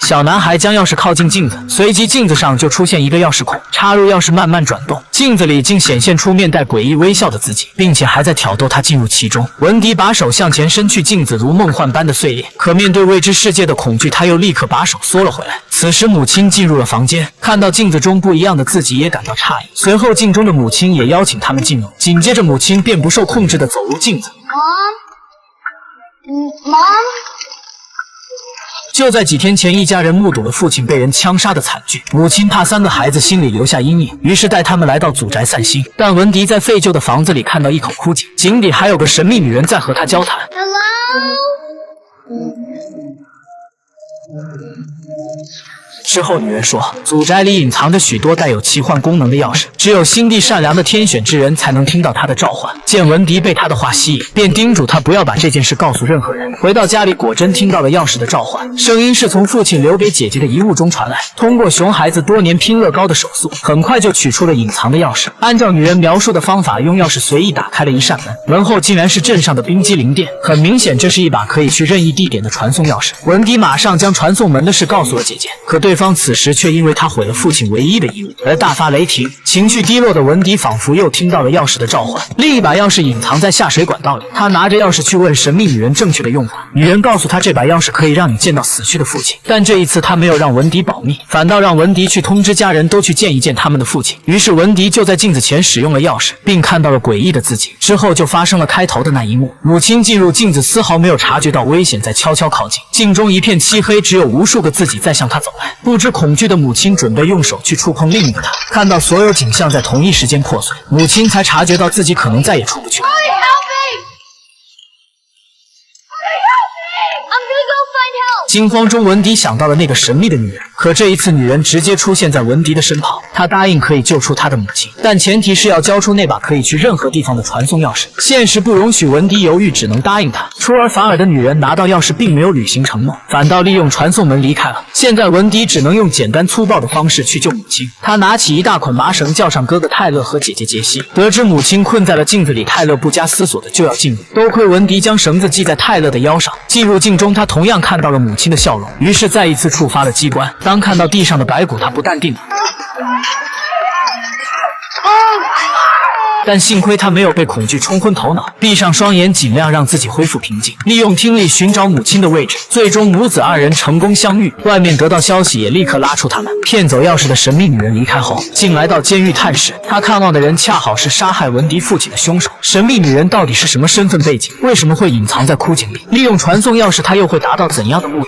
小男孩将钥匙靠近镜子，随即镜子上就出现一个钥匙孔，插入钥匙慢慢转动，镜子里竟显现出面带诡异微笑的自己，并且还在挑逗他进入其中。文迪把手向前伸去，镜子如梦幻般的碎裂，可面对未知世界的恐惧，他又立刻把手缩了回来。此时母亲进入了房间，看到镜子中不一样的自己也感到诧异，随后镜中的母亲也邀请他们进入，紧接着母亲便不受控制地走入镜子。Mom? 就在几天前，一家人目睹了父亲被人枪杀的惨剧，母亲怕3个孩子心里留下阴影，于是带他们来到祖宅散心。但文迪在废旧的房子里看到一口枯井，井底还有个神秘女人在和他交谈。之后女人说，祖宅里隐藏着许多带有奇幻功能的钥匙，只有心地善良的天选之人才能听到她的召唤。见文迪被她的话吸引，便叮嘱他不要把这件事告诉任何人。回到家里，果真听到了钥匙的召唤，声音是从父亲留给姐姐的遗物中传来。通过熊孩子多年拼乐高的手速，很快就取出了隐藏的钥匙，按照女人描述的方法，用钥匙随意打开了一扇门，门后竟然是镇上的冰激凌店。很明显，这是一把可以去任意地点的传送钥匙。文迪马上将传送门的事告诉了姐姐，可对方此时却因为他毁了父亲唯一的遗物而大发雷霆。情绪低落的文迪仿佛又听到了钥匙的召唤，另一把钥匙隐藏在下水管道里。他拿着钥匙去问神秘女人正确的用法，女人告诉他这把钥匙可以让你见到死去的父亲，但这一次他没有让文迪保密，反倒让文迪去通知家人都去见一见他们的父亲。于是文迪就在镜子前使用了钥匙，并看到了诡异的自己。之后就发生了开头的那一幕，母亲进入镜子，丝毫没有察觉到危险在悄悄靠近，镜中一片漆黑，只有无数个自己在向他走来。不知恐惧的母亲准备用手去触碰另一个他，看到所有景象在同一时间破碎，母亲才察觉到自己可能再也出不去。惊慌中，文迪想到了那个神秘的女人，可这一次女人直接出现在文迪的身旁。她答应可以救出他的母亲，但前提是要交出那把可以去任何地方的传送钥匙。现实不容许文迪犹豫，只能答应她。出尔反尔的女人拿到钥匙并没有履行承诺，反倒利用传送门离开了。现在文迪只能用简单粗暴的方式去救母亲。他拿起一大捆麻绳，叫上哥哥泰勒和姐姐杰西。得知母亲困在了镜子里，泰勒不加思索的就要进入，多亏文迪将绳子系在泰勒的腰上。进入镜中，他同样看到了母亲的笑容，于是再一次触发了机关。当看到地上的白骨，他不淡定了，但幸亏他没有被恐惧冲昏头脑，闭上双眼，尽量让自己恢复平静，利用听力寻找母亲的位置。最终母子2人成功相遇，外面得到消息也立刻拉出他们。骗走钥匙的神秘女人离开后，竟来到监狱探视。她看望的人恰好是杀害文迪父亲的凶手。神秘女人到底是什么身份背景？为什么会隐藏在枯井里？利用传送钥匙，她又会达到怎样的目的？